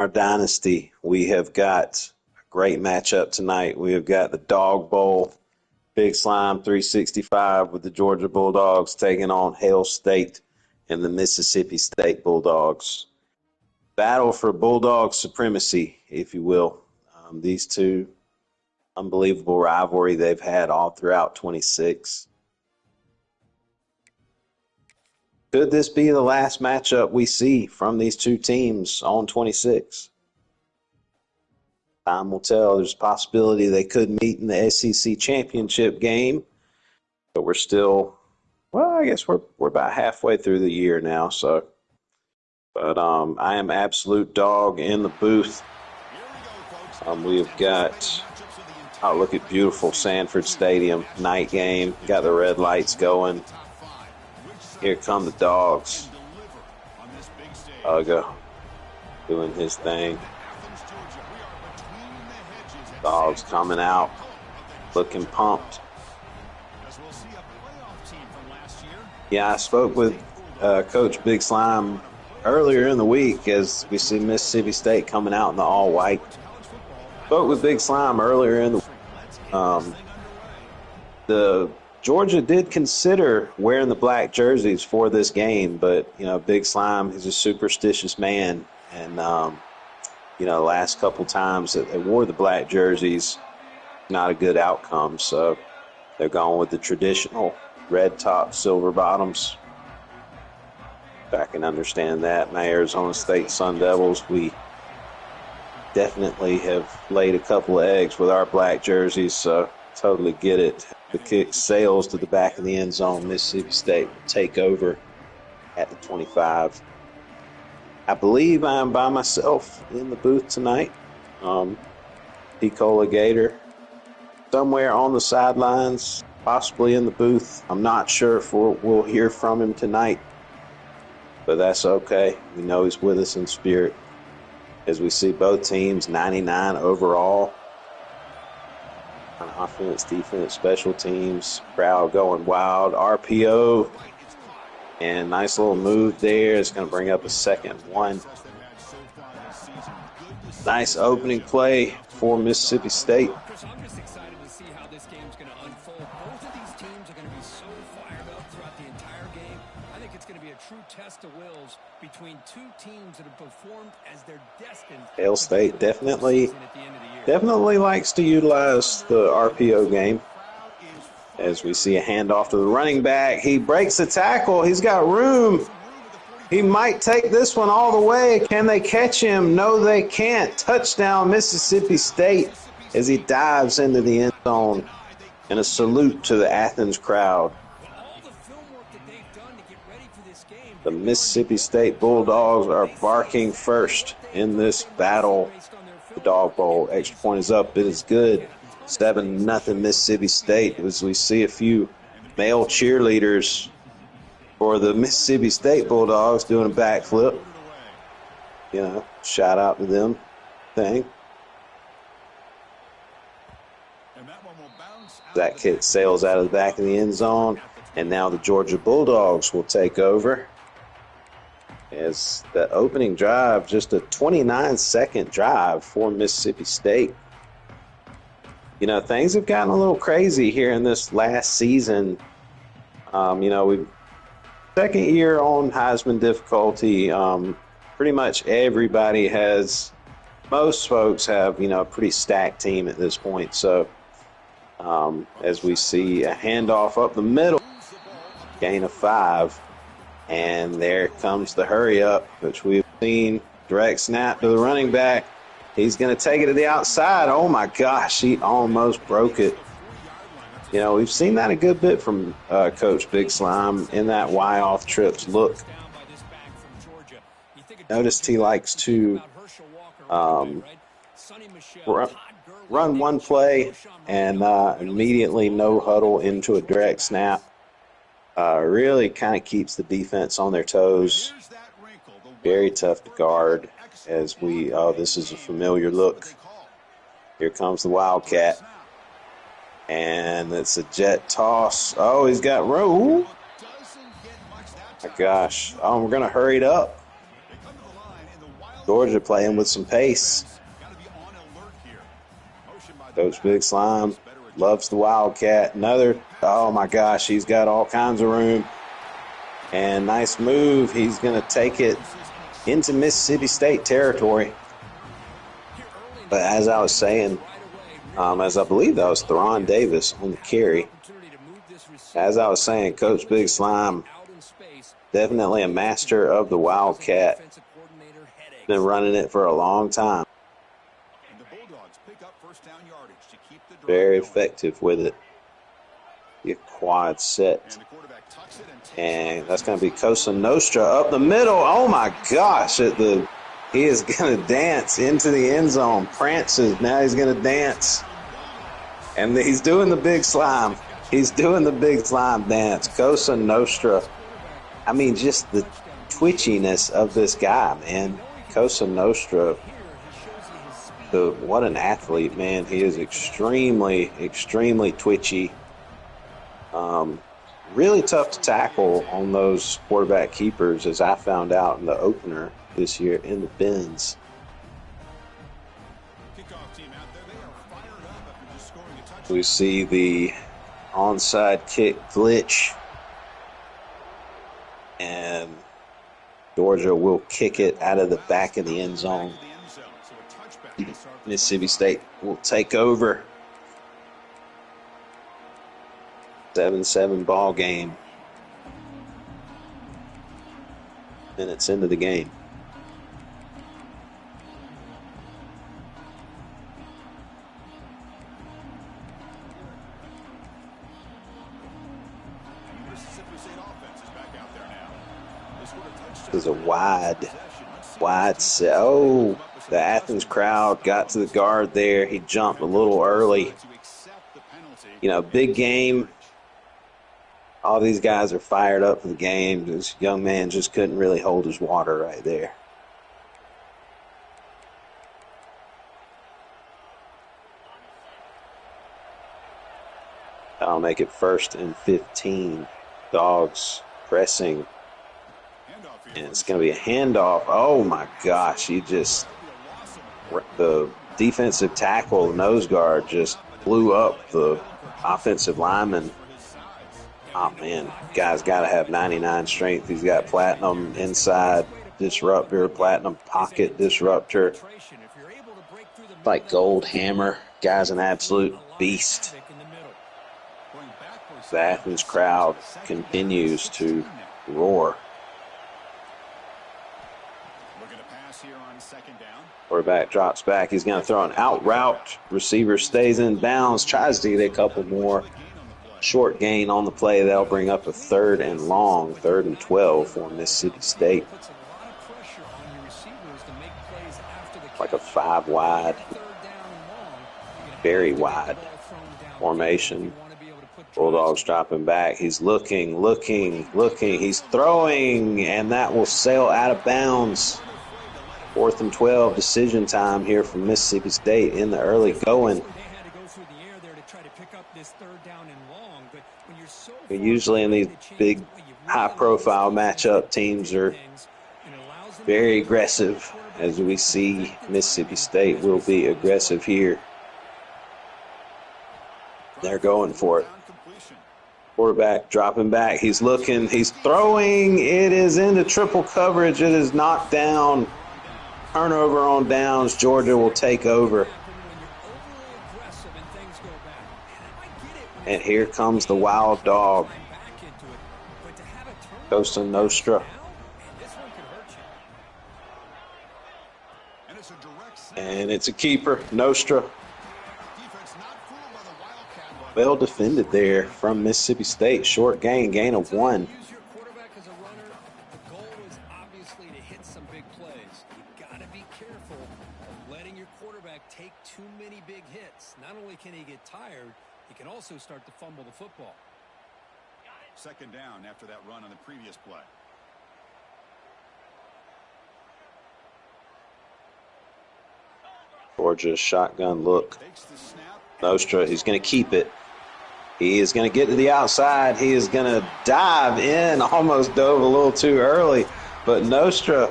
Our Dynasty, we have got a great matchup tonight. We have got the Dog Bowl, Big Slime 365 with the Georgia Bulldogs taking on Hail State and the Mississippi State Bulldogs. Battle for Bulldog supremacy, if you will. These two, unbelievable rivalry they've had all throughout 26. Could this be the last matchup we see from these two teams on 26? Time will tell. There's a possibility they could meet in the SEC championship game, but we're still, well, I guess we're about halfway through the year now. So, but I am absolute dog in the booth. We've got, oh, look at beautiful Sanford Stadium night game. Got the red lights going. Here come the Dogs. Uga doing his thing. Dogs coming out, looking pumped. Yeah, I spoke with Coach Big Slime earlier in the week as we see Mississippi State coming out in the all-white. Spoke with Big Slime earlier in the Georgia did consider wearing the black jerseys for this game, but, you know, Big Slime is a superstitious man. And, you know, the last couple times that they wore the black jerseys, not a good outcome. So they're going with the traditional red top, silver bottoms. I can understand that. My Arizona State Sun Devils, we definitely have laid a couple of eggs with our black jerseys, so totally get it. The kick sails to the back of the end zone. Mississippi State will take over at the 25. I believe I am by myself in the booth tonight. Picola Gator somewhere on the sidelines, possibly in the booth. I'm not sure if we'll hear from him tonight, but that's okay. We know he's with us in spirit as we see both teams 99 overall. Offense, defense, special teams, crowd going wild. RPO, and nice little move there. It's going to bring up a second one. Nice opening play for Mississippi State. I'm just excited to see how this game's going to unfold. Both of these teams are going to be so fired up throughout the entire game. I think it's going to be a true test of wills between two teams that have performed as they're destined. Hail State definitely likes to utilize the RPO game. As we see a handoff to the running back. He breaks the tackle. He's got room. He might take this one all the way. Can they catch him? No, they can't. Touchdown, Mississippi State, as he dives into the end zone. And a salute to the Athens crowd. The Mississippi State Bulldogs are barking first in this battle. The Dog Bowl. Extra point is up. It is good. 7-0 Mississippi State, as we see a few male cheerleaders for the Mississippi State Bulldogs doing a backflip. You know, shout out to them thing. That kick sails out of the back of the end zone, and now the Georgia Bulldogs will take over. As the opening drive, just a 29-second drive for Mississippi State. You know, things have gotten a little crazy here in this last season. You know, second year on Heisman difficulty. Pretty much everybody has, most folks have, you know, a pretty stacked team at this point. So as we see a handoff up the middle, gain of 5. And there comes the hurry up, which we've seen. Direct snap to the running back. He's going to take it to the outside. Oh, my gosh, he almost broke it. You know, we've seen that a good bit from Coach Big Slime in that Y-off trips look. Noticed he likes to run one play and immediately no huddle into a direct snap. Really kind of keeps the defense on their toes. Very tough to guard. As we, oh, this is a familiar look. Here comes the Wildcat. And it's a jet toss. Oh, he's got room. My gosh. Oh, we're going to hurry it up. Georgia playing with some pace. Coach Big Slime loves the Wildcat. Another, oh my gosh, he's got all kinds of room. And nice move. He's going to take it into Mississippi State territory. But as I was saying, as I believe that was Theron Davis on the carry. As I was saying, Coach Big Slime, definitely a master of the Wildcat. Been running it for a long time. Very effective with it. Get quad set. And that's going to be Cosa Nostra up the middle. Oh my gosh. He is going to dance into the end zone. Prances. Now he's going to dance. And he's doing the Big Slime. He's doing the Big Slime dance. Cosa Nostra. I mean, just the twitchiness of this guy, man. Cosa Nostra. What an athlete, man. He is extremely, extremely twitchy. Really tough to tackle on those quarterback keepers, as I found out in the opener this year in the bins. We see the onside kick glitch, and Georgia will kick it out of the back of the end zone. Mississippi State will take over. 7-7 ball game. Minutes into the game. This is a wide set. Oh, the Athens crowd got to the guard there. He jumped a little early. You know, big game. All these guys are fired up for the game. This young man just couldn't really hold his water right there. That'll make it 1st and 15. Dogs pressing. And it's going to be a handoff. Oh, my gosh. The defensive tackle, nose guard, just blew up the offensive lineman. Oh, man. Guy's got to have 99 strength. He's got platinum inside disruptor, platinum pocket disruptor. Like gold hammer. Guy's an absolute beast. The Athens crowd continues to roar. Quarterback drops back. He's going to throw an out route. Receiver stays in bounds. Tries to get a couple more. Short gain on the play. That'll bring up a 3rd and long. 3rd and 12 for Mississippi State. Like a 5 wide. Very wide formation. Bulldogs dropping back. He's looking. He's throwing, and that will sail out of bounds. 4th and 12, decision time here from Mississippi State in the early going. Usually in these big, high-profile matchup, teams are very aggressive. As we see, Mississippi State will be aggressive here. They're going for it. Quarterback dropping back. He's looking. He's throwing. It is into triple coverage. It is knocked down. Turnover on downs. Georgia will take over. And here comes the Wild Dog. Cosa Nostra. And it's a keeper. Nostra. Well defended there from Mississippi State. Short gain of 1. Can he get tired? He can also start to fumble the football. 2nd down after that run on the previous play. Georgia shotgun look. Nostra, he's going to keep it. He is going to get to the outside. He is going to dive in. Almost dove a little too early. But Nostra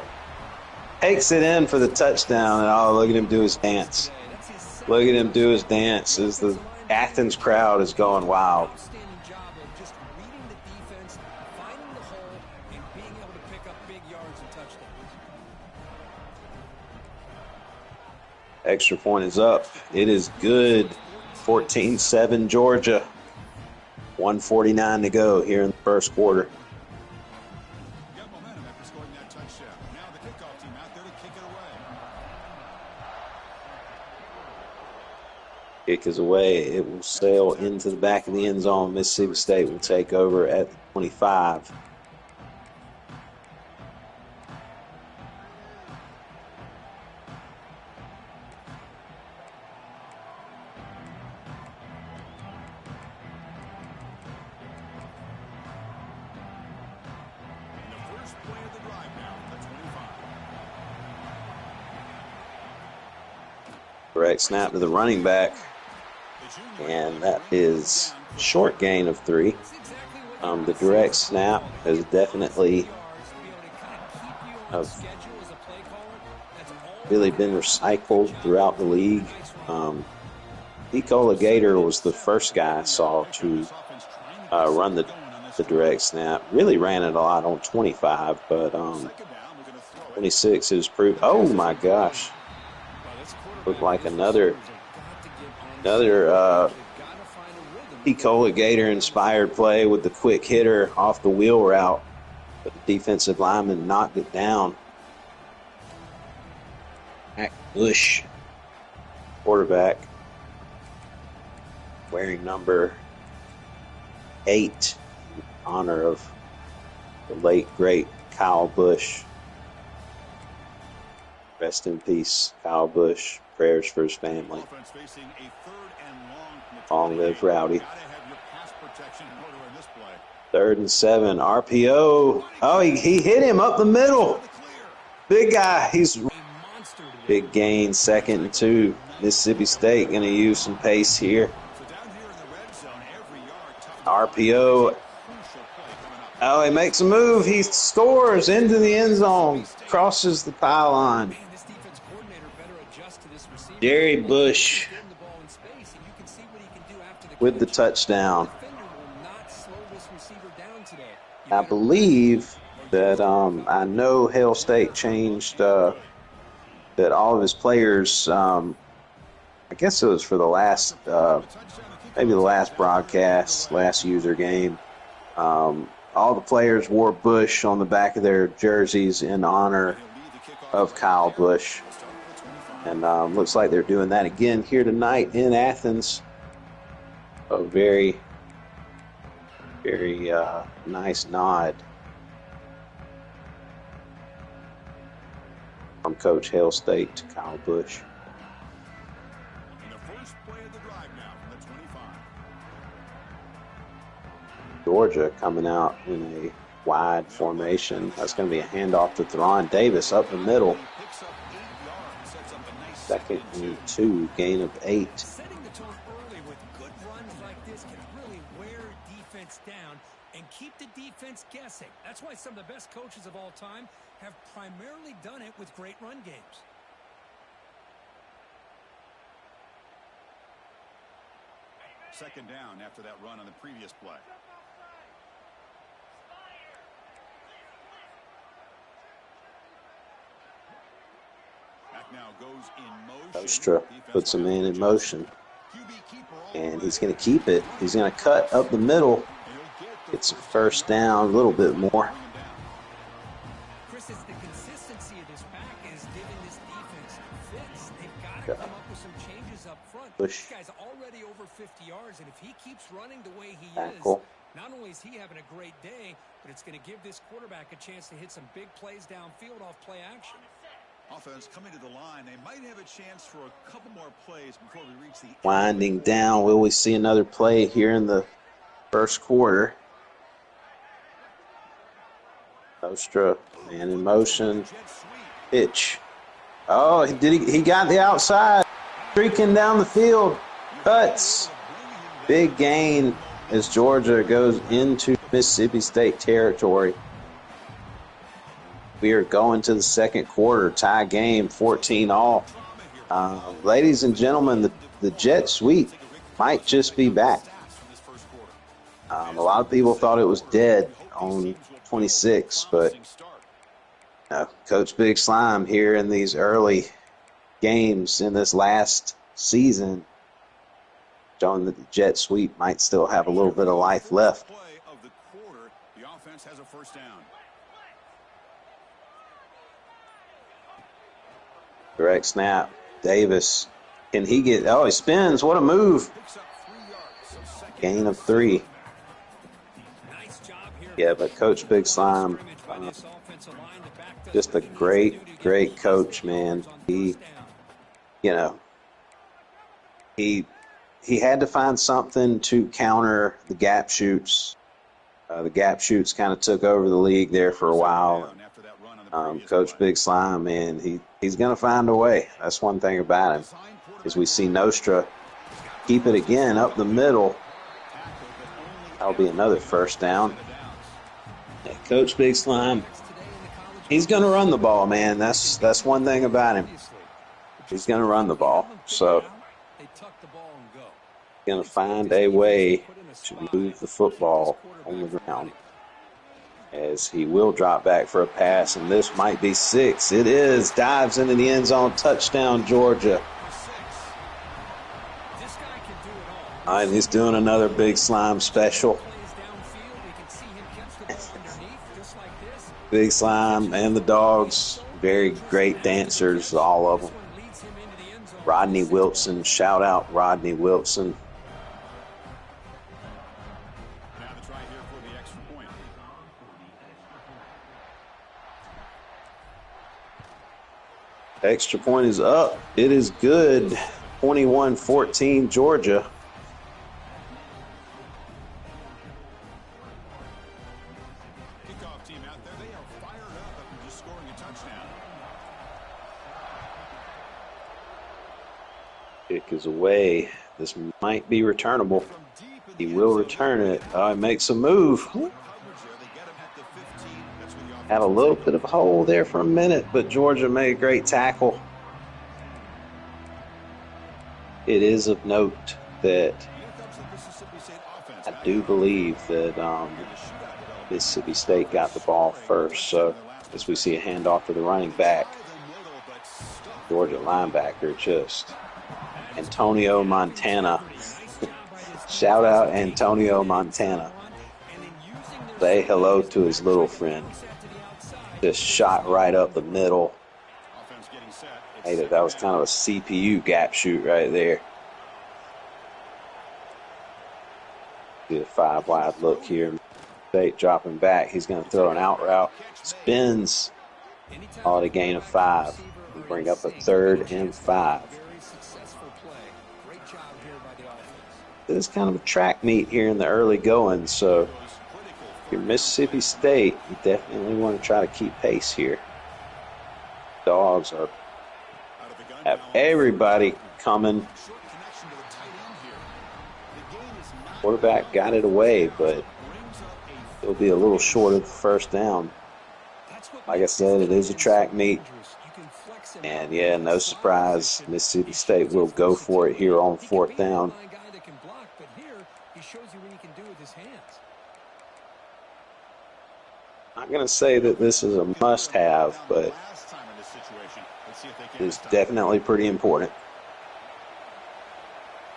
Takes it in for the touchdown, and oh, look at him do his dance. Look at him do his dance as the Athens crowd is going wild. Outstanding job of just reading the defense, finding the hole, and being able to pick up big yards and touchdowns. Extra point is up. It is good. 14-7 Georgia. 1:49 to go here in the first quarter. Got momentum after scoring that touchdown. Now the kickoff team out there to kick it away. Kick is away. It will sail into the back of the end zone. Mississippi State will take over at the 25. Direct snap to the running back, and that is short gain of 3. The direct snap has definitely really been recycled throughout the league. Nicola Gator was the first guy I saw to run the direct snap. Really ran it a lot on 25, but 26 is proved. Oh my gosh. Looked like another Nicola Gator inspired play with the quick hitter off the wheel route. But the defensive lineman knocked it down. Mac Bush, quarterback, wearing number 8 in honor of the late, great Kyle Busch. Rest in peace, Kyle Busch. Prayers for his family. Long live Rowdy. 3rd and 7. RPO. Oh, he hit him up the middle. Big guy. He's big gain. 2nd and 2. Mississippi State going to use some pace here. RPO. Oh, he makes a move. He scores into the end zone. Crosses the pylon. Jerry Bush with the touchdown. I believe that I know Hail State changed that all of his players, I guess it was for the last, maybe the last broadcast, last user game. All the players wore Bush on the back of their jerseys in honor of Kyle Busch. And looks like they're doing that again here tonight in Athens. A very, very nice nod from Coach Hail State to Kyle Busch. Georgia coming out in a wide formation. That's going to be a handoff to Theron Davis up the middle. 2nd and 2, gain of 8. Setting the tone early with good runs like this can really wear defense down and keep the defense guessing. That's why some of the best coaches of all time have primarily done it with great run games. Second down after that run on the previous play. Now goes in motion. Ostra puts a man in motion, and he's going to keep it. He's going to cut up the middle. Gets a first down, a little bit more. Chris, it's the consistency of this back is giving this defense fits. They've got to come up with some changes up front. Bush. This guy's already over 50 yards, and if he keeps running the way he Tackle. is, not only is he having a great day, but it's going to give this quarterback a chance to hit some big plays downfield off play action. Offense coming to the line. They might have a chance for a couple more plays before we reach the winding down. Will we see another play here in the first quarter? Ostra, man in motion. Pitch. Oh, he got the outside. Streaking down the field. Cuts. Big gain as Georgia goes into Mississippi State territory. We are going to the second quarter, tie game, 14-all. Ladies and gentlemen, the jet sweep might just be back. A lot of people thought it was dead on 26, but Coach Big Slime here in these early games in this last season, showing that the jet sweep might still have a little bit of life left. The offense has a first down. Direct snap. Davis. Can he get... Oh, he spins. What a move. Gain of 3. Yeah, but Coach Big Slime, just a great coach, man. He had to find something to counter the gap shoots. The gap shoots kind of took over the league there for a while. Coach Big Slime, man, he's going to find a way. That's one thing about him. As we see Nostra keep it again up the middle. That'll be another first down. Yeah, Coach Big Slime, he's going to run the ball, man. That's one thing about him. He's going to run the ball. So going to find a way to move the football on the ground, as he will drop back for a pass, and this might be 6. It is. Dives into the end zone. Touchdown, Georgia. And he's doing another Big Slime special. Big Slime and the Dogs, very great dancers, all of them. Rodney Wilson, shout out Rodney Wilson. Extra point is up. It is good. 21-14 Georgia. Kickoff team out there. They are fired up after just scoring a touchdown. Kick is away. This might be returnable. He will return it. He makes a move. Had a little bit of a hole there for a minute, but Georgia made a great tackle. It is of note that I do believe that Mississippi State got the ball first. So as we see a handoff to the running back, Georgia linebacker, just Antonio Montana. Shout out Antonio Montana. Say hello to his little friend. Just shot right up the middle. Hey, that was kind of a CPU gap shoot right there. See the 5 wide look here. State dropping back. He's going to throw an out route. Spins. All at a gain of 5. We'll bring up a 3rd and 5. This is kind of a track meet here in the early going, so if you're Mississippi State, you definitely want to try to keep pace here. Dogs have everybody coming. Quarterback got it away, but it'll be a little short of the first down. Like I said, it is a track meet. And yeah, no surprise, Mississippi State will go for it here on 4th down. I'm not going to say that this is a must-have, but it is definitely pretty important.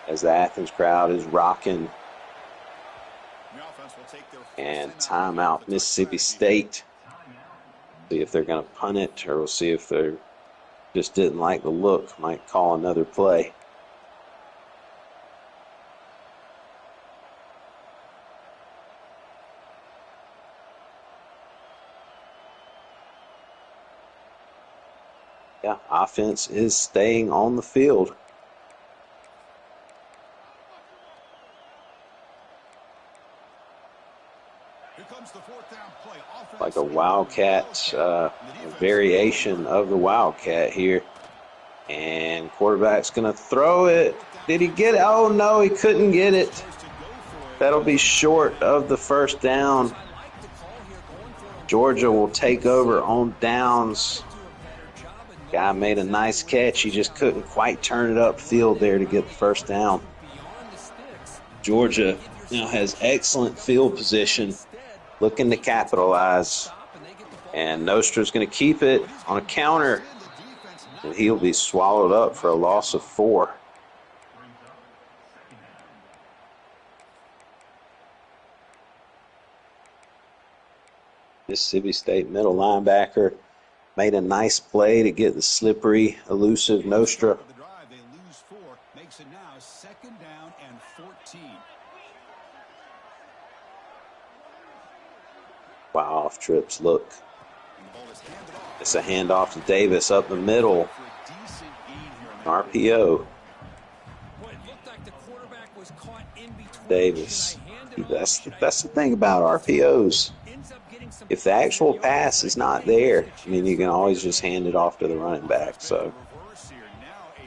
As the Athens crowd is rocking. And timeout Mississippi State. See if they're going to punt it, or we'll see if they just didn't like the look. Might call another play. Yeah, offense is staying on the field. Like a Wildcat variation of the Wildcat here. And quarterback's going to throw it. Did he get it? Oh, no, he couldn't get it. That'll be short of the first down. Georgia will take over on downs. Guy made a nice catch. He just couldn't quite turn it upfield there to get the first down. Georgia now has excellent field position, looking to capitalize. And Nostra's going to keep it on a counter, and he'll be swallowed up for a loss of 4. Mississippi State middle linebacker made a nice play to get the slippery, elusive Nostra. They lose 4, makes it now 2nd down and 14. Wow, off trips, look. It's a handoff to Davis up the middle. RPO. Davis. That's the thing about RPOs. If the actual pass is not there, I mean, you can always just hand it off to the running back. So,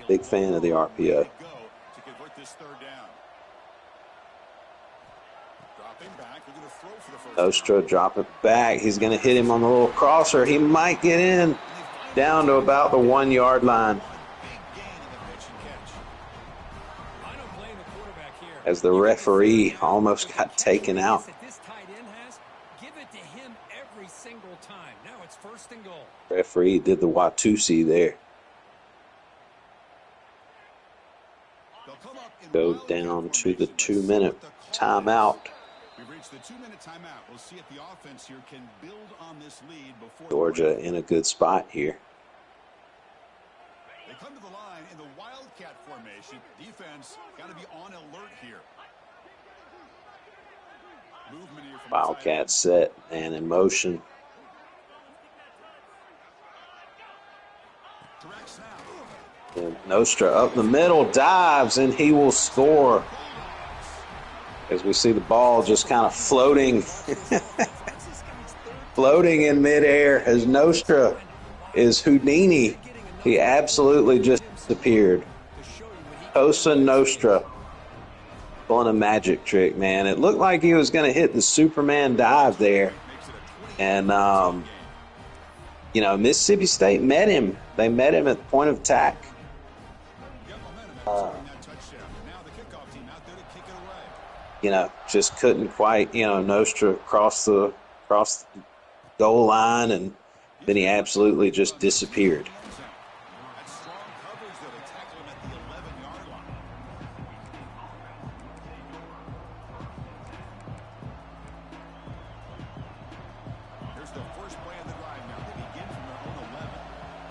big fan of the RPO. Nostra dropping back. He's going to hit him on the little crosser. He might get in down to about the 1-yard line. As the referee almost got taken out. Referee did the Watusi there. Go down to the 2-minute timeout. We've reached the 2-minute timeout. We'll see if the offense here can build on this lead before Georgia in a good spot here. They come to the line in the Wildcat formation. Defense got to be on alert here. Movement here from Wildcat set and in motion. And Nostra up the middle, dives, and he will score. As we see the ball just kind of floating, floating in midair as Nostra is Houdini. He absolutely just disappeared. Cosa Nostra pulling a magic trick, man. It looked like he was going to hit the Superman dive there. And, you know, Mississippi State met him. They met him at the point of attack. You know, just couldn't quite, you know, Nostra cross the goal line, and then he absolutely just disappeared.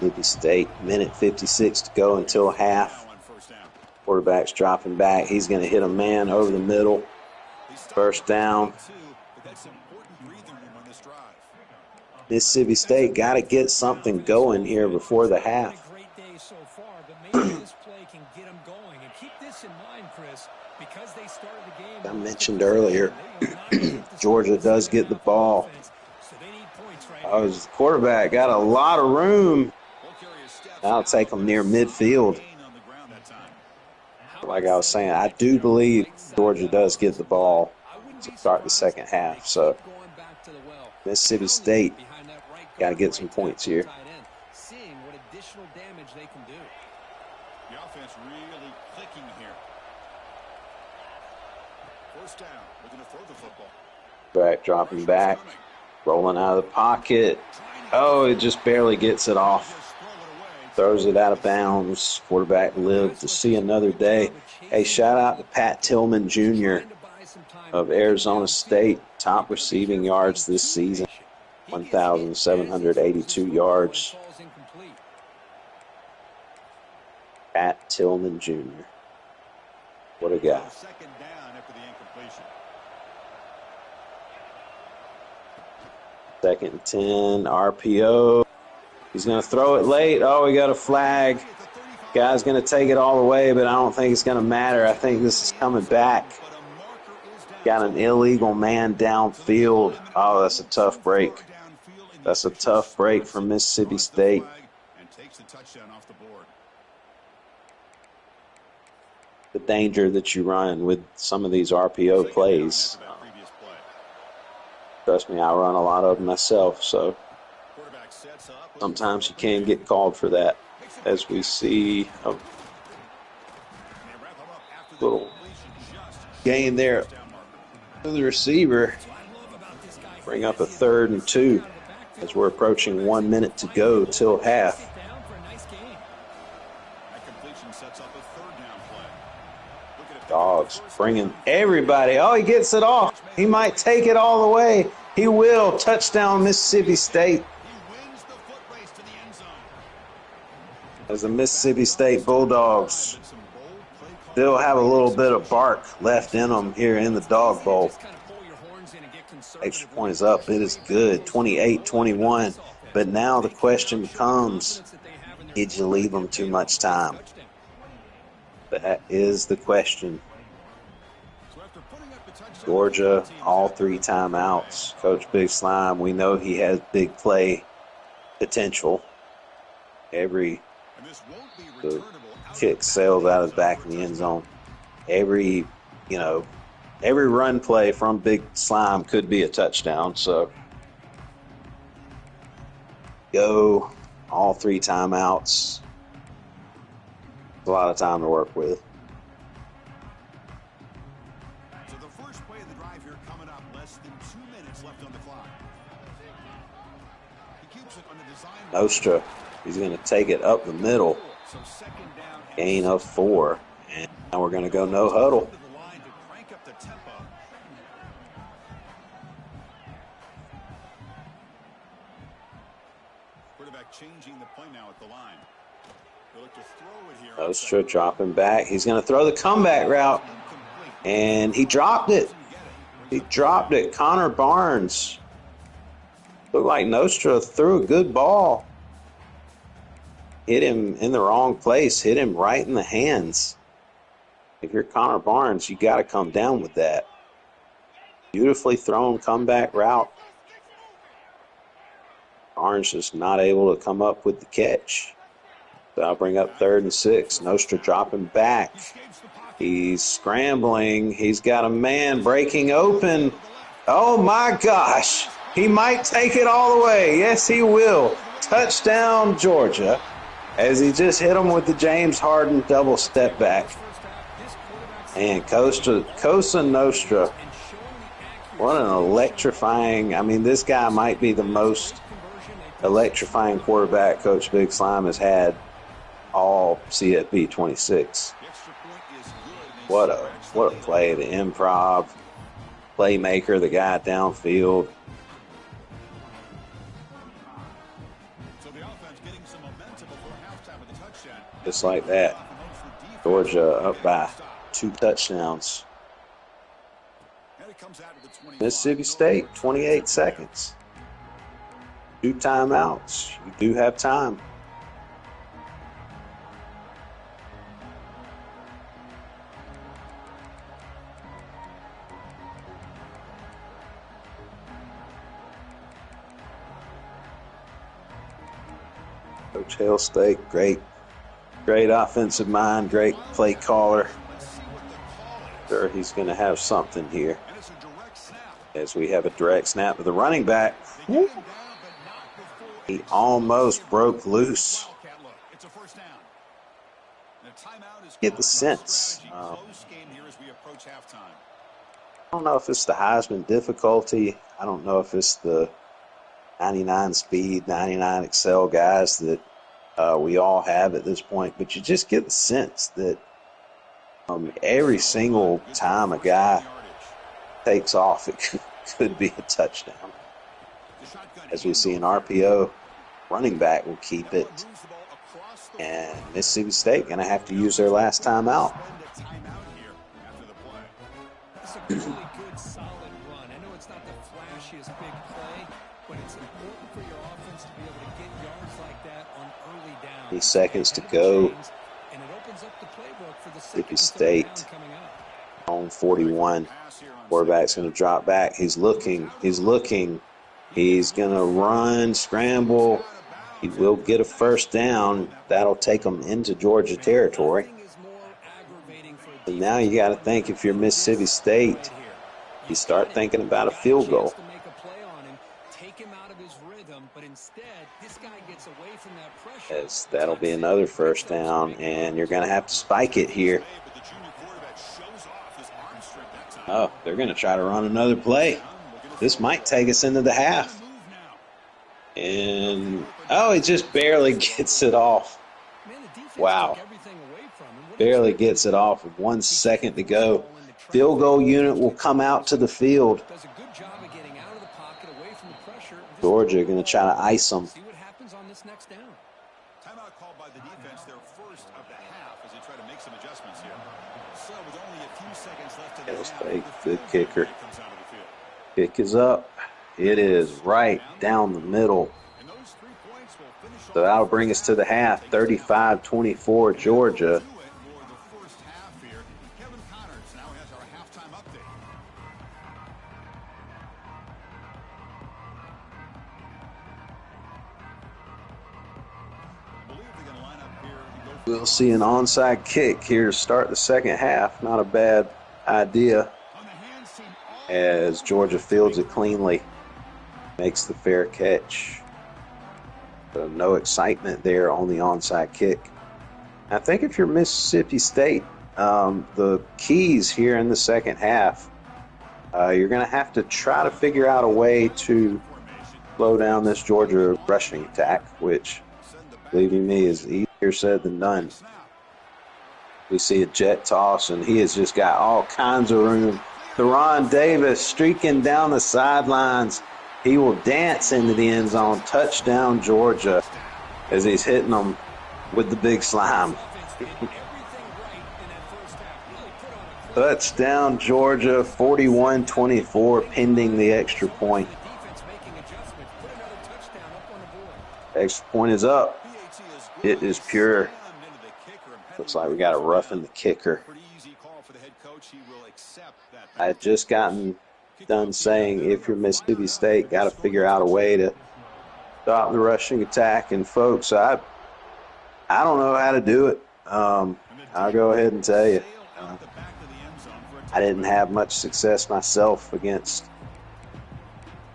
Mississippi State, minute 56 to go until half. Quarterback's dropping back. He's going to hit a man over the middle. First down. Mississippi State got to get something going here before the half. I mentioned earlier, Georgia does get the ball. The quarterback got a lot of room. I'll take them near midfield. Like I was saying, I do believe Georgia does get the ball to start the second half. So Mississippi State got to get some points here. Seeing what additional damage they can do. The offense really clicking here. First down, looking to throw the football. Back, dropping back, rolling out of the pocket. Oh, it just barely gets it off. Throws it out of bounds. Quarterback lived to see another day. Hey, shout out to Pat Tillman Jr. of Arizona State. Top receiving yards this season. 1,782 yards. Pat Tillman Jr. What a guy. Second down after the incompletion. 2nd and 10, RPO. He's going to throw it late. Oh, we got a flag. Guy's going to take it all the way, but I don't think it's going to matter. I think this is coming back. Got an illegal man downfield. Oh, that's a tough break. That's a tough break for Mississippi State. And takes the touchdown off the board. The danger that you run with some of these RPO plays. Trust me, I run a lot of them myself, so sometimes you can get called for that. As we see a little gain there to the receiver, bring up a 3rd and 2 as we're approaching 1 minute to go till half. Dogs bringing everybody. Oh, he gets it off. He might take it all the way. He will. Touchdown, Mississippi State. As the Mississippi State Bulldogs still have a little bit of bark left in them here in the Dog Bowl. Extra point is up. It is good. 28-21. But now the question becomes, did you leave them too much time? That is the question. Georgia, all 3 timeouts. Coach Big Slime, we know he has big play potential. Every kick sails out of the back of the end zone. Every run play from Big Slime could be a touchdown. So go all 3 timeouts. A lot of time to work with. So the first play of the drive here coming up, less than 2 minutes left on the clock. He keeps it on the design. Nostra, he's going to take it up the middle. Gain of 4. And now we're going to go no huddle. Quarterback changing the play now at the line. Nostra dropping back. He's going to throw the comeback route. And he dropped it. He dropped it. Connor Barnes. Looked like Nostra threw a good ball. Hit him in the wrong place. Hit him right in the hands. If you're Connor Barnes, you got to come down with that. Beautifully thrown comeback route. Barnes just not able to come up with the catch. So I'll bring up 3rd and 6. Nostra dropping back. He's scrambling. He's got a man breaking open. Oh, my gosh. He might take it all the way. Yes, he will. Touchdown, Georgia. As he just hit him with the James Harden double step back. And Cosa Nostra. What an electrifying. I mean, this guy might be the most electrifying quarterback Coach Big Slime has had all CFB 26. What a play. The improv playmaker, the guy downfield. Just like that. Georgia up by 2 touchdowns. Mississippi State, 28 seconds. 2 timeouts. You do have time. Coach Hale-Steak, great offensive mind, great play caller. Sure, he's going to have something here. As we have a direct snap of the running back. He almost broke loose. Get the sense. I don't know if it's the Heisman difficulty. I don't know if it's the 99 speed, 99 excel guys that we all have at this point, but you just get the sense that every single time a guy takes off, it could be a touchdown. As we see an RPO, running back will keep it, and Mississippi State going to have to use their last timeout. It's a really good, solid run. I know it's not the flashiest big play, but it's important for your offense to be able to get yards like that on early down. 8 seconds to go. And it opens up the playbook for the Mississippi State on 41. Quarterback's going to drop back. He's looking. He's going to run, scramble. He will get a first down. That'll take him into Georgia territory. And now you got to think, if you're Mississippi State, you start thinking about a field goal. as that'll be another first down, and you're going to have to spike it here. Oh, they're going to try to run another play. This might take us into the half. And, oh, he just barely gets it off. Wow. Barely gets it off with 1 second to go. Field goal unit will come out to the field. Georgia going to try to ice them. Timeout called by the defense, their first of the half, as they try to make some adjustments here. So with only a few seconds left in the half, good kicker. Kick is up. It is right down the middle. So that'll bring us to the half. 35-24 Georgia. We'll see an onside kick here to start the second half. Not a bad idea as Georgia fields it cleanly, makes the fair catch. So no excitement there on the onside kick. I think if you're Mississippi State, the keys here in the second half, you're going to have to try to figure out a way to slow down this Georgia rushing attack, which, believe you me, is easier said than done. We see a jet toss, and he has just got all kinds of room. Theron Davis streaking down the sidelines. He will dance into the end zone. Touchdown, Georgia, as he's hitting them with the big slime. Touchdown, Georgia, 41-24, pending the extra point. Extra point is up. It is pure. Looks like we got a roughing the kicker. I had just gotten done saying if you're Mississippi State, got to figure out a way to stop the rushing attack. And folks, I don't know how to do it. I'll go ahead and tell you. I didn't have much success myself against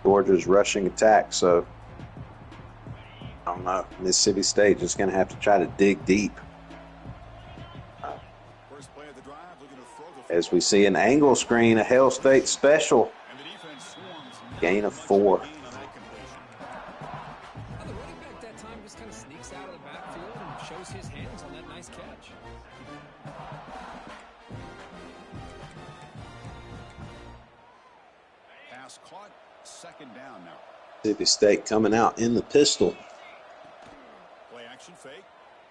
Georgia's rushing attack, so I don't know. Mississippi State just going to have to try to dig deep. As we see an angle screen, a Hail State special. Gain of 4. The running back that time just kind of sneaks out of the backfield and shows his hands on that nice catch. Pass caught, second down now. Mississippi State coming out in the pistol. Play action fake,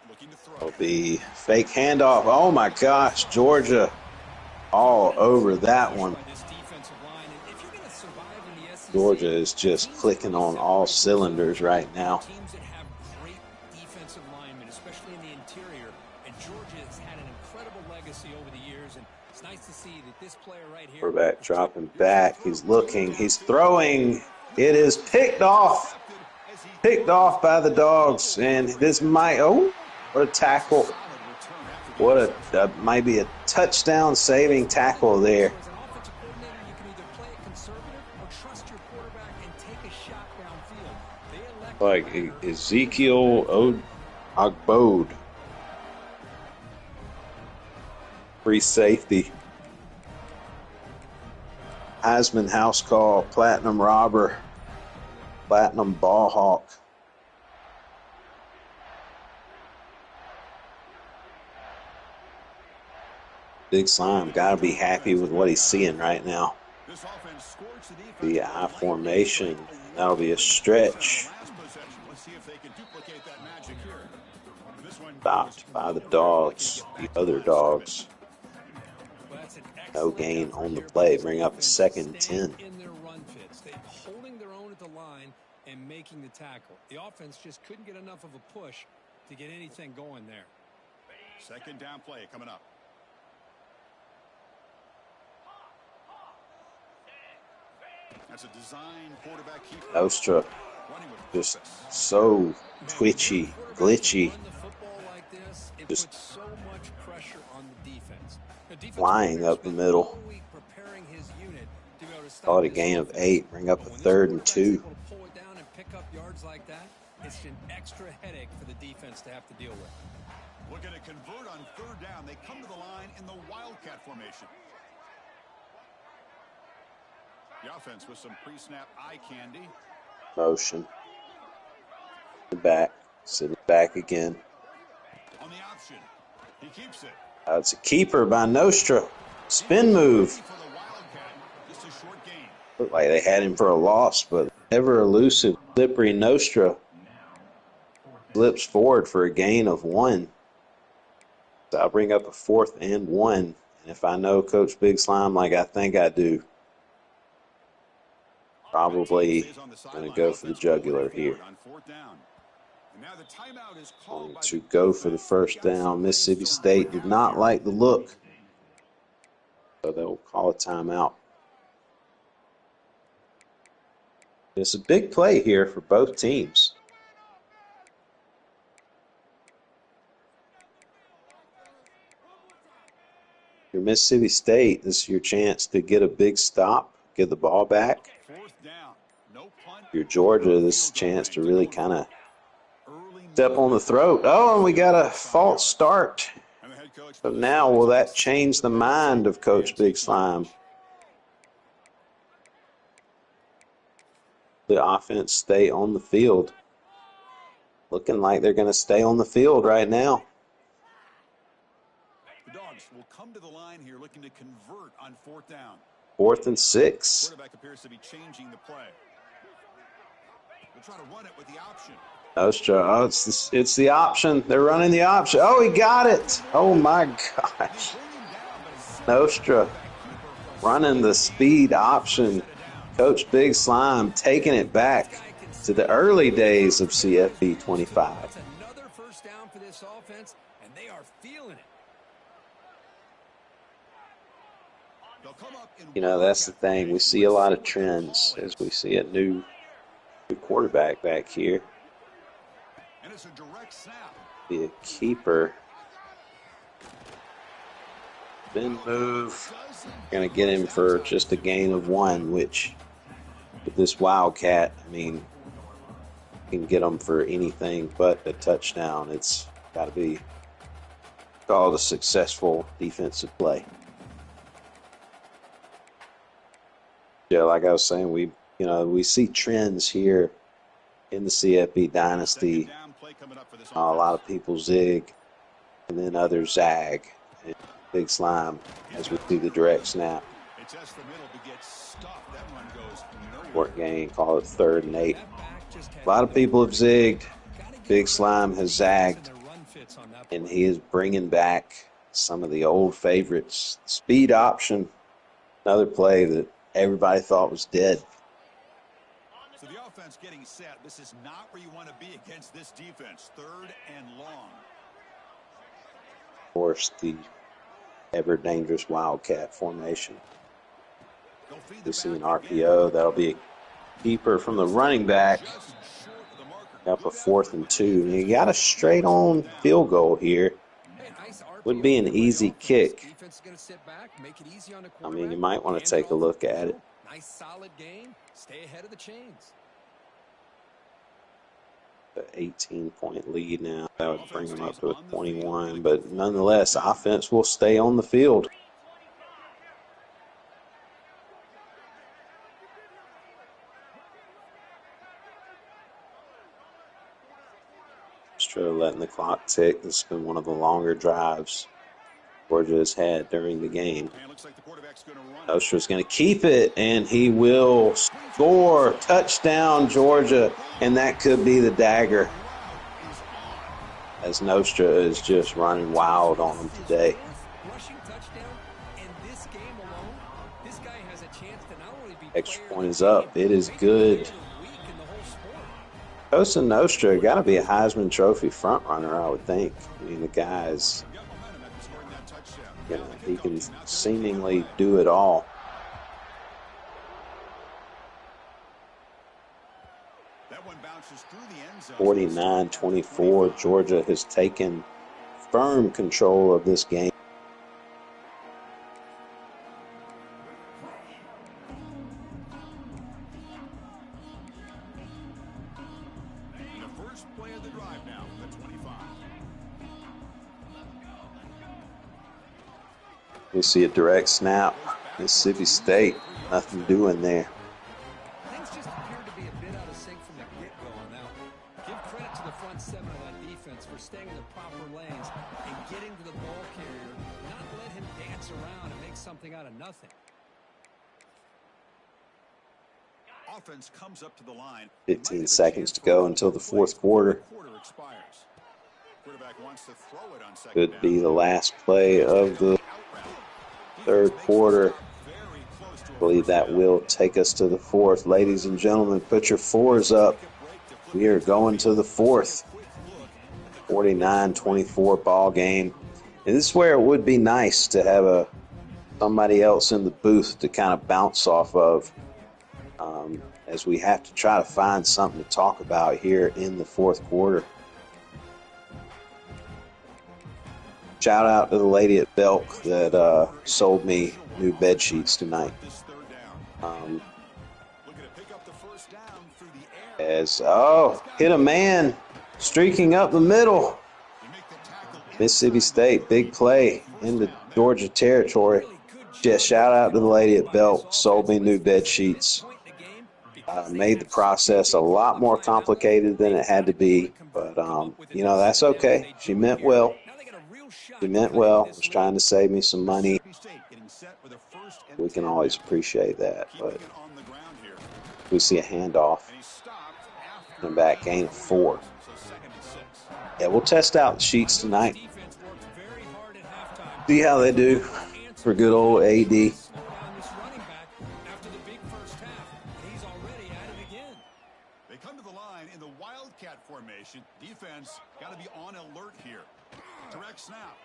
looking to throw. It'll be fake handoff. Oh my gosh, Georgia all over that one. Georgia is just clicking on all cylinders right now. Teams that have great defensive linemen, especially in the interior, and Georgia has had an incredible legacy over the years, and it's nice to see that this player right here. Quarterback dropping back. He's looking. He's throwing. It is picked off. Picked off by the Dogs, and this might. Oh, what a tackle! What a might be a touchdown saving tackle there. Like Ezekiel Ogbode. Free safety. Heisman house call. Platinum robber. Platinum ball hawk. Big Slime got to be happy with what he's seeing right now. The I formation. That'll be a stretch. Stopped by the Dogs, the other Dogs. No gain on the play. Bring up a 2nd and 10. Holding their own at the line and making the tackle. The offense just couldn't get enough of a push to get anything going there. Second down play coming up. That's a design quarterback keeper. Ostra just so twitchy, glitchy. Just flying up the middle. Call it a gain of 8. Bring up a 3rd and 2. it's an extra headache for the defense to have to deal with. Looking to convert on third down. They come to the line in the Wildcat formation. The offense with some pre-snap eye candy. Motion. Back. Sitting back again. On the option. He keeps it. It's a keeper by Nostra. Spin move. Just a short gain. Looked like they had him for a loss, but ever elusive, slippery Nostra slips forward for a gain of 1. So I'll bring up a 4th and 1. And if I know Coach Big Slime like I think I do, probably going to go for the jugular here. Going to go for the first down. Mississippi State did not like the look, so they'll call a timeout. It's a big play here for both teams. Your Mississippi State, this is your chance to get a big stop, get the ball back. Your Georgia, this is a chance to really kind of step on the throat. Oh, and we got a false start. So now, will that change the mind of Coach Big Slime? The offense stay on the field. Looking like they're going to stay on the field right now. The Dogs will come to the line here looking to convert on 4th down. 4th and 6. Quarterback appears to be changing the play. We'll try to run it with the option. Nostra, it's the option. They're running the option. Oh, he got it. Oh, my gosh. Nostra running the speed option. Coach Big Slime taking it back to the early days of CFB 25. That's another first down for this offense, and they are feeling it. You know, that's the thing. We see a lot of trends as we see a new quarterback back here. And it's a direct snap. Be a keeper. Spin move. Going to get him for just a gain of 1, which with this Wildcat, I mean, you can get them for anything but a touchdown. It's got to be called a successful defensive play. Yeah, like I was saying, we see trends here in the CFB Dynasty. A lot of people zig, and then others zag. And Big Slime as we do the direct snap. Short gain, call it 3rd and 8. A lot of people have zigged. Big Slime has zagged, and he is bringing back some of the old favorites. Speed option, another play that everybody thought was dead. So the offense getting set. This is not where you want to be against this defense. 3rd and long. Of course, the ever dangerous Wildcat formation. We see an RPO. That'll be a keeper from the running back. Up a 4th and 2. And you got a straight on field goal here. Would be an easy kick. I mean, you might want to take a look at it. Nice solid game. Stay ahead of the chains. The 18-point lead now. That would bring them up to a 21. But nonetheless, offense will stay on the field. Letting the clock tick. This has been one of the longer drives Georgia has had during the game. Nostra's going to keep it, and he will score. Touchdown, Georgia, and that could be the dagger, as Nostra is just running wild on him today. Extra point is up. It is good. Costa Nostra got to be a Heisman Trophy front runner, I would think. I mean, the guy's, he can seemingly do it all. 49-24, Georgia has taken firm control of this game. We see a direct snap. Mississippi State, nothing doing there. Things just appear to be a bit out of sync from the get-go on that one. Give credit to the front seven of that defense for staying in the proper lanes and getting to the ball carrier, not let him dance around and make something out of nothing. Offense comes up to the line. 15 seconds to go until the fourth quarter. Could be the last play of the third quarter. I believe that will take us to the fourth. Ladies and gentlemen, put your fours up. We are going to the fourth. 49-24 ball game. And this is where it would be nice to have somebody else in the booth to kind of bounce off of, as we have to try to find something to talk about here in the fourth quarter. Shout out to the lady at Belk that sold me new bed sheets tonight. Hit a man streaking up the middle. Mississippi State, big play into Georgia territory. Just shout out to the lady at Belk, sold me new bed sheets. Made the process a lot more complicated than it had to be, but that's okay. She meant well. She meant well. Was trying to save me some money. We can always appreciate that, but we see a handoff and back gain of 4. Yeah, we'll test out the sheets tonight. See how they do for good old AD. Defense got to be on alert here. Direct snap.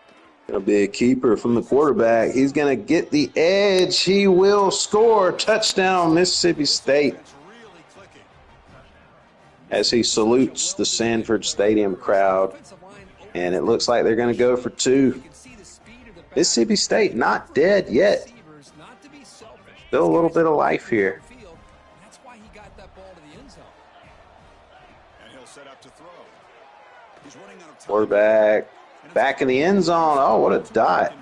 Gonna be a keeper from the quarterback. He's gonna get the edge. He will score. Touchdown, Mississippi State. As he salutes the Sanford Stadium crowd, and it looks like they're gonna go for 2. Mississippi State not dead yet. Still a little bit of life here. Quarterback back in the end zone. Oh, what a dot.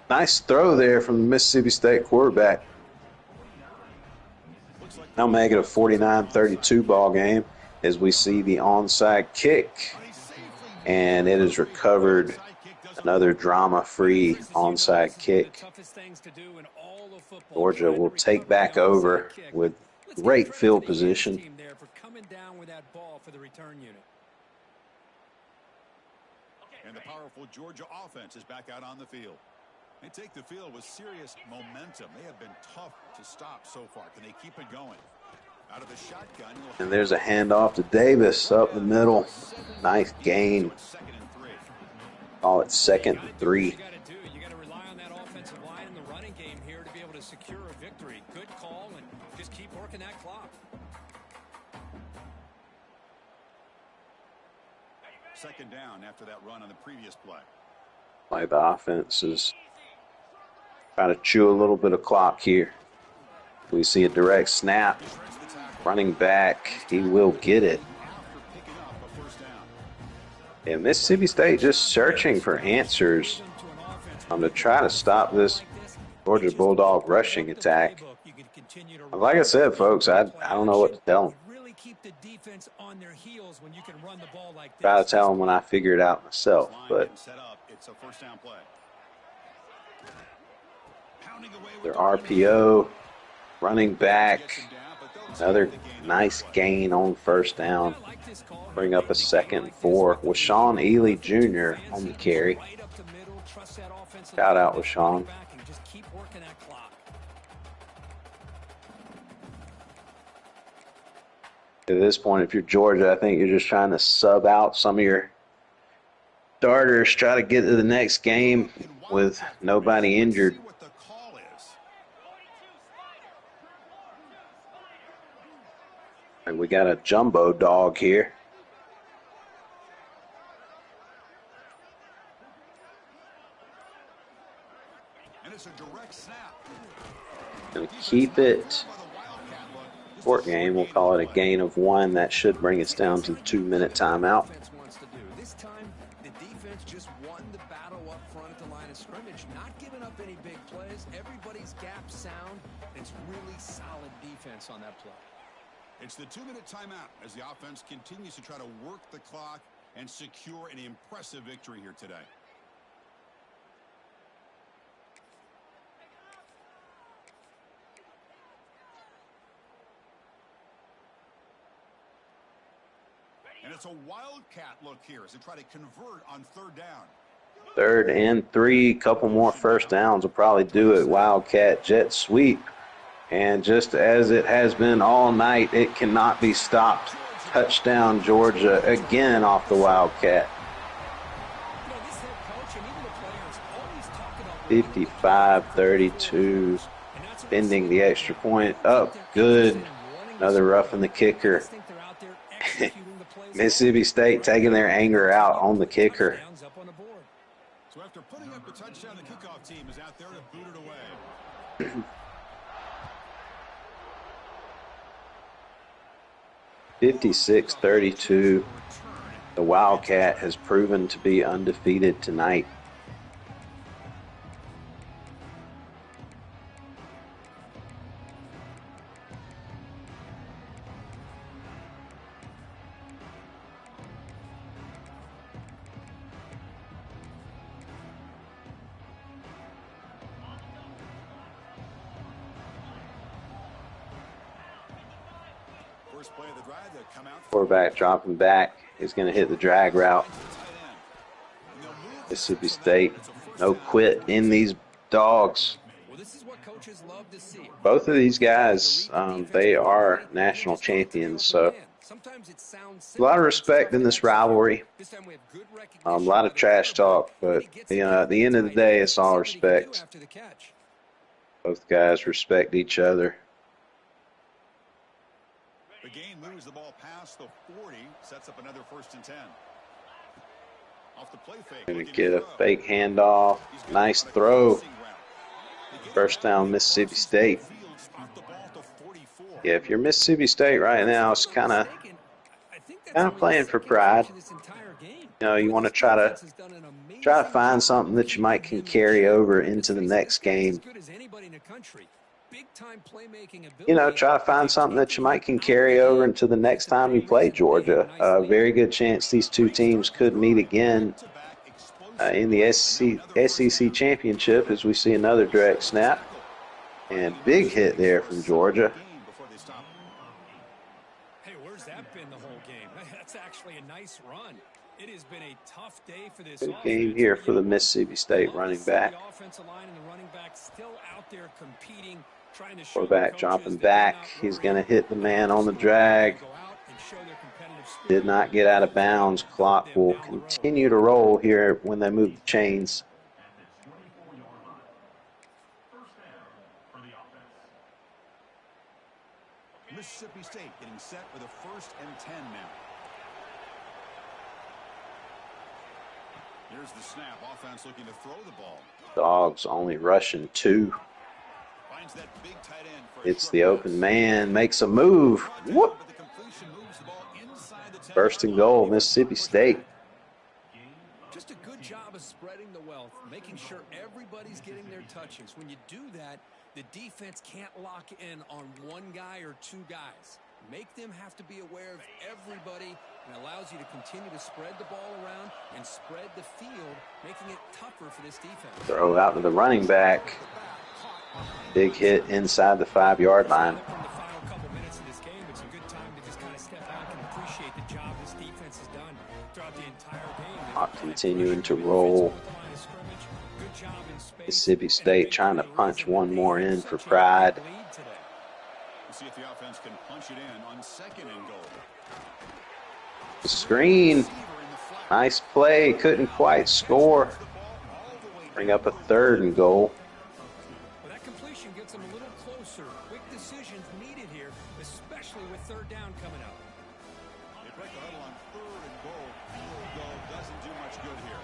Nice throw there from the Mississippi State quarterback. Now make it a 49-32 ball game as we see the onside kick. And it is recovered. Another drama-free onside kick. Georgia will take back over with great field position. And the powerful Georgia offense is back out on the field. They take the field with serious momentum. They have been tough to stop so far. Can they keep it going? Out of the shotgun. And there's a handoff to Davis up the middle. Nice gain. Call it 2nd and 3. You got to rely on that offensive line in the running game here to be able to secure a victory. Good call, and just keep working that clock. Second down after that run on the previous play. Like the offense is trying to chew a little bit of clock here. We see a direct snap. Running back, he will get it. And Mississippi State just searching for answers to try to stop this Georgia Bulldog rushing attack. Like I said, folks, I don't know what to tell them. Try to tell them when I figure it out myself, but their RPO, running back, another nice gain on first down. Bring up a 2nd and 4 with Sean Ely Jr. on the carry. Shout out with Sean. At this point, if you're Georgia, I think you're just trying to sub out some of your starters, try to get to the next game with nobody injured. And we got a jumbo dog here. Gonna keep it. Short game, we'll call it a gain of 1. That should bring us down to the 2-minute timeout. This time, the defense just won the battle battle up front at the line of scrimmage, not giving up any big plays. Everybody's gap sound. It's really solid defense on that play. It's the 2-minute timeout as the offense continues to try to work the clock and secure an impressive victory here today. And it's a wildcat look here as they try to convert on 3rd down. 3rd and 3, couple more first downs will probably do it. Wildcat jet sweep. And just as it has been all night, it cannot be stopped. Touchdown, Georgia, again off the Wildcat. 55-32, bending the extra point up. Good. Another roughing the kicker. Mississippi State taking their anger out on the kicker. So after putting up the touchdown, the kickoff team is out there to boot it away. 56-32. The Wildcat has proven to be undefeated tonight. Quarterback dropping back. He's going to hit the drag route. Mississippi State, no quit in these dogs. Both of these guys, they are national champions, so a lot of respect in this rivalry. A lot of trash talk, but at the end of the day, it's all respect. Both guys respect each other. The game moves the ball past the 40, sets up another 1st and 10. Off the play fake. Going to get a fake handoff. Nice throw. First down, Mississippi State. Yeah, if you're Mississippi State right now, it's kind of playing for pride. You want to try to find something that you might can carry over into the next game. Try to find something that you might can carry over into the next time you play Georgia. Very good chance these two teams could meet again in the SEC championship as we see another direct snap. And big hit there from Georgia. Hey, where's that been the whole game? That's actually a nice run. It has been a tough day for this good game here for the Mississippi State running back. The offensive line and the running back still out there competing. Quarterback dropping back. He's going to hit the man on the drag. Did not get out of bounds. Clock will continue to roll here when they move the chains. Mississippi State getting set for the 1st and 10 now. Here's the snap. Offense looking to throw the ball. Dogs only rushing 2. It's the open man, makes a move. Whoop. 1st and goal, Mississippi State. Just a good job of spreading the wealth, making sure everybody's getting their touches. When you do that, the defense can't lock in on one guy or 2 guys. Make them have to be aware of everybody, and allows you to continue to spread the ball around and spread the field, making it tougher for this defense. Throw out to the running back. Big hit inside the 5-yard line. From the final couple minutes of this game, it's a good time to just kind of step back and appreciate the job this defense has done throughout the entire game. Clock continuing to roll. Mississippi State trying to punch one more in for pride. See if the offense can punch it in on 2nd and goal. The screen. Nice play. Couldn't quite score. Bring up a 3rd and goal. Well, that completion gets them a little closer. Quick decisions needed here, especially with 3rd down coming up. They break the huddle on 3rd and goal. Field goal doesn't do much good here.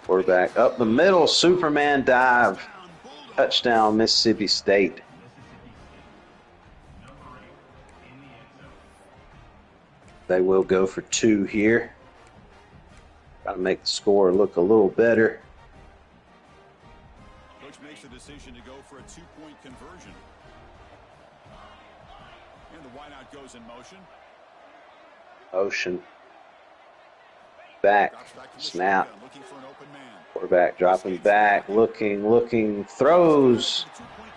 Quarterback up the middle. Superman dive. Touchdown, Mississippi State. They will go for 2 here. Try to make the score look a little better. Coach makes the decision to go for a 2-point conversion. And the wideout goes in motion. Motion. Back. Snap. Quarterback dropping back. Looking. Throws.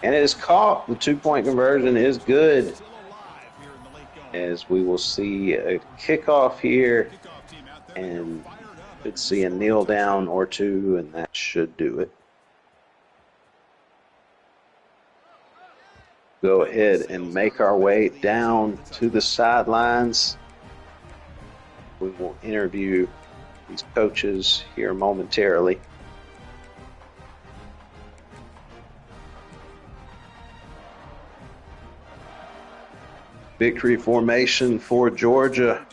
And it is caught. The 2-point conversion is good. As we will see a kickoff here. And should see a kneel down or two. And that should do it. Go ahead and make our way down to the sidelines. We will interview these coaches here momentarily. Victory formation for Georgia.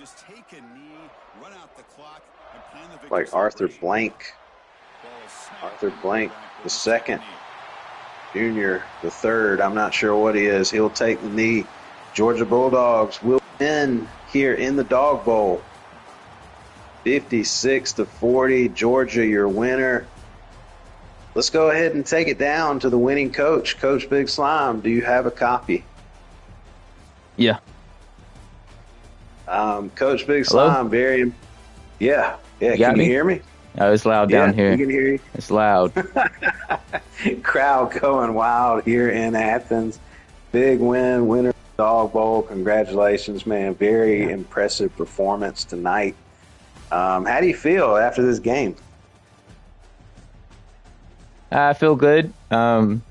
Like Arthur Blank. Arthur Blank, the second. Junior, the third. I'm not sure what he is. He'll take the knee. Georgia Bulldogs will win here in the Dawg Bowl. 56-40. Georgia, your winner. Let's go ahead and take it down to the winning coach, Coach Big Slime. Do you have a copy? Yeah. Coach Big Hello? Slime, very. Yeah. Can you hear me? Oh, it's loud down here. We can hear you. It's loud. Crowd going wild here in Athens. Big win, winner of the Dawg Bowl. Congratulations, man. Very impressive performance tonight. How do you feel after this game? I feel good. We don't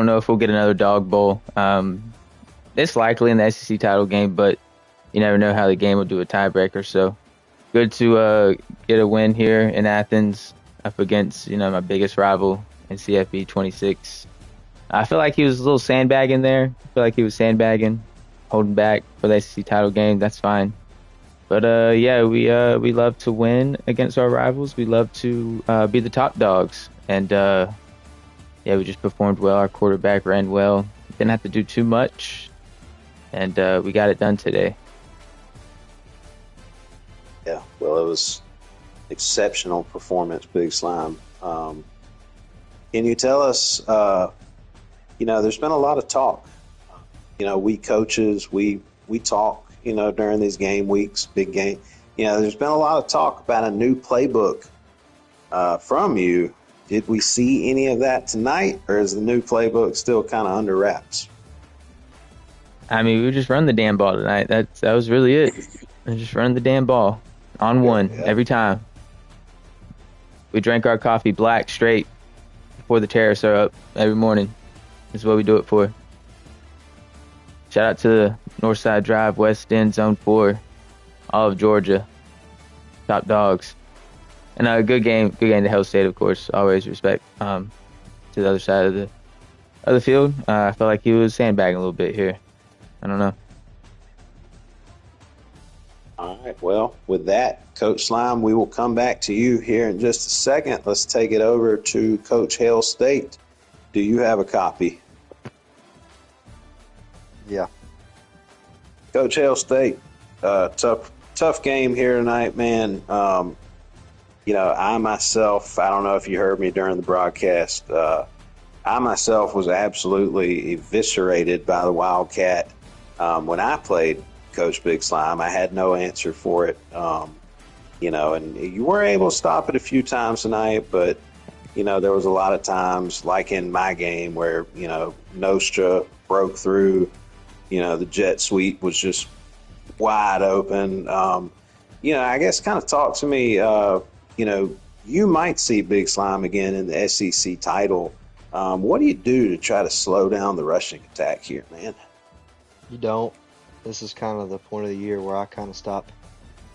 know if we'll get another Dawg Bowl. It's likely in the SEC title game, but you never know how the game will do a tiebreaker. So good to get a win here in Athens up against, my biggest rival in CFB 26. I feel like he was a little sandbagging there. I feel like he was sandbagging, holding back for the SEC title game. That's fine. But, we love to win against our rivals. We love to be the top dogs. And, we just performed well. Our quarterback ran well. Didn't have to do too much. And we got it done today. Yeah, well, it was exceptional performance, Big Slime. Can you tell us, there's been a lot of talk. We coaches, we talk, during these game weeks, big game. There's been a lot of talk about a new playbook from you. Did we see any of that tonight, or is the new playbook still kind of under wraps? We just run the damn ball tonight. That was really it. We just run the damn ball on one every time. We drank our coffee black straight before the tariffs are up every morning. That's what we do it for. Shout out to the Northside Drive, West End, Zone 4, all of Georgia. Top dogs. And a good game to Hell State, of course. Always respect to the other side of the field. I felt like he was sandbagging a little bit here. I don't know. All right, well, with that, Coach Slime, we will come back to you here in just a second. Let's take it over to Coach Hale State. Do you have a copy? Yeah. Coach Hale State, tough game here tonight, man. I myself, I don't know if you heard me during the broadcast, I myself was absolutely eviscerated by the Wildcat. When I played Coach Big Slime, I had no answer for it. And you were able to stop it a few times tonight, but, there was a lot of times, like in my game, where, Nostra broke through, the jet sweep was just wide open. I guess kind of talk to me, you might see Big Slime again in the SEC title. What do you do to try to slow down the rushing attack here, man? You don't. This is kind of the point of the year where I kind of stop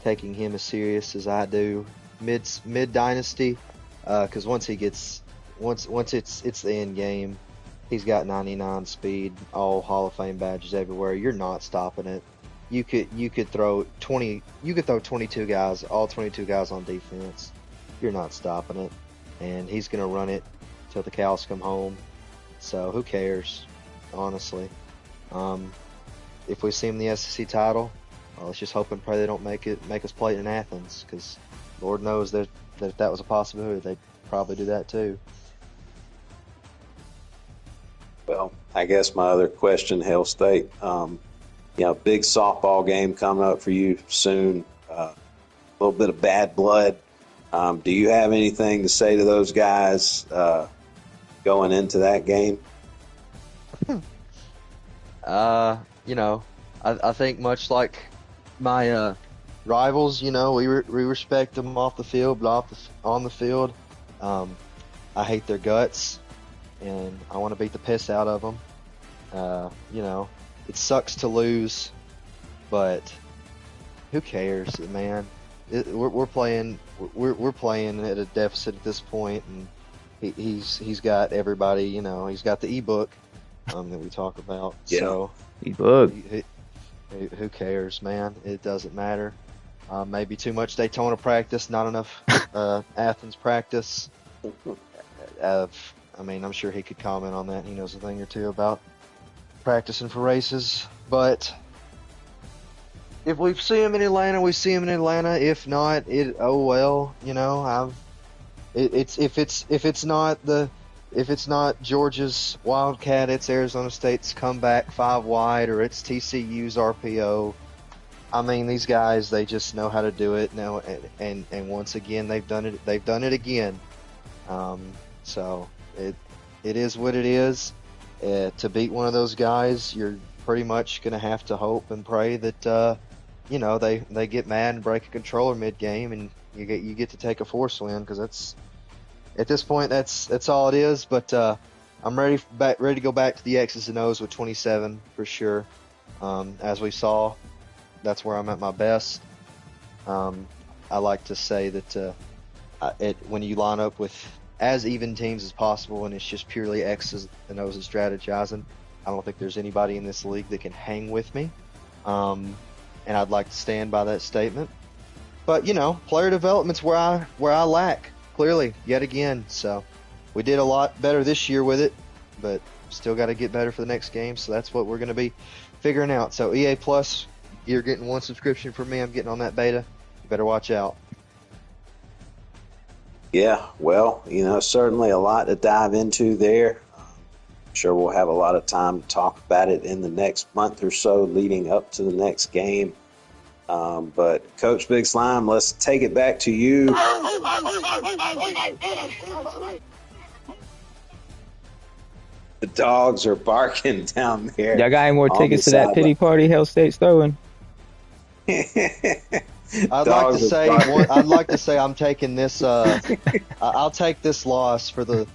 taking him as serious as I do mid Dynasty, because once it's the end game, he's got 99 speed, all Hall of Fame badges everywhere. You're not stopping it. You could throw 22 guys, all 22 guys on defense. You're not stopping it, and he's gonna run it till the cows come home. So who cares, honestly? If we see him in the SEC title, let's just hope and pray they don't make us play it in Athens, because Lord knows that if that was a possibility, they'd probably do that too. Well, I guess my other question, Hail State, big softball game coming up for you soon. A little bit of bad blood. Do you have anything to say to those guys going into that game? I think much like my rivals, we respect them off the field, but on the field, I hate their guts, and I want to beat the piss out of them. It sucks to lose, but who cares, man? We're playing at a deficit at this point, and he's got everybody. He's got the ebook that we talk about. Yeah. So ebook. Who cares, man? It doesn't matter. Maybe too much Daytona practice, not enough Athens practice. I'm sure he could comment on that. He knows a thing or two about practicing for races. But if we see him in Atlanta, we see him in Atlanta. If not, oh well. If it's not Georgia's Wildcat, it's Arizona State's comeback 5 wide, or it's TCU's RPO. These guys, they just know how to do it now, and once again, they've done it again. So it is what it is. To beat one of those guys, you're pretty much going to have to hope and pray that they get mad and break a controller mid game, and you get to take a force win, because at this point that's all it is. But I'm ready to go back to the X's and O's with 27 for sure. As we saw, that's where I'm at my best. I like to say that when you line up with as even teams as possible, and it's just purely X's and O's and strategizing, I don't think there's anybody in this league that can hang with me. And I'd like to stand by that statement. But player development's where I lack, clearly, yet again. So we did a lot better this year with it, but still got to get better for the next game. So that's what we're going to be figuring out. So EA Plus, you're getting 1 subscription from me. I'm getting on that beta. You better watch out. Yeah, well, certainly a lot to dive into there. I'm sure we'll have a lot of time to talk about it in the next month or so leading up to the next game. But Coach Big Slime, let's take it back to you. The dogs are barking down there. Y'all got any more tickets to that pity party Hell State's throwing? I'd like to say I'm taking this. I'll take this loss for the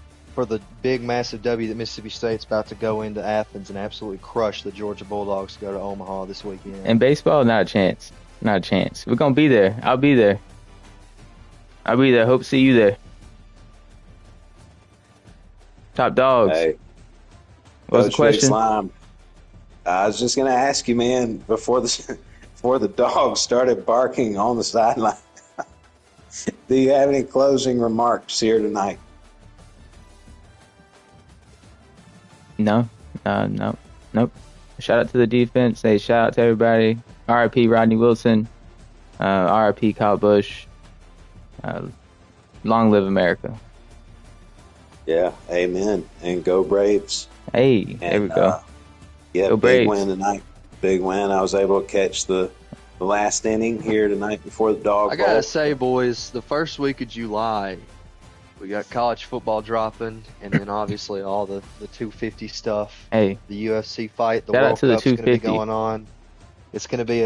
big massive W that Mississippi State's about to go into Athens and absolutely crush the Georgia Bulldogs to go to Omaha this weekend. And baseball, not a chance. Not a chance. We're gonna be there. I'll be there. Hope to see you there. Top dogs. Hey, What's the question? Slime, I was just gonna ask you, man, before the dogs started barking on the sideline. Do you have any closing remarks here tonight? No. Nope. Shout out to the defense. Hey, shout out to everybody. RIP Rodney Wilson. RIP Kyle Busch. Long live America. Yeah, amen. And go Braves. Hey, there we go. Yeah, go big Braves. win tonight. Big win. I was able to catch the last inning here tonight before the Dawg I gotta say, boys, the first week of July, we got college football dropping, and then obviously all the 250 stuff. Hey, the UFC fight, the shout out World to the Cup's going to be 250. going on. It's going to be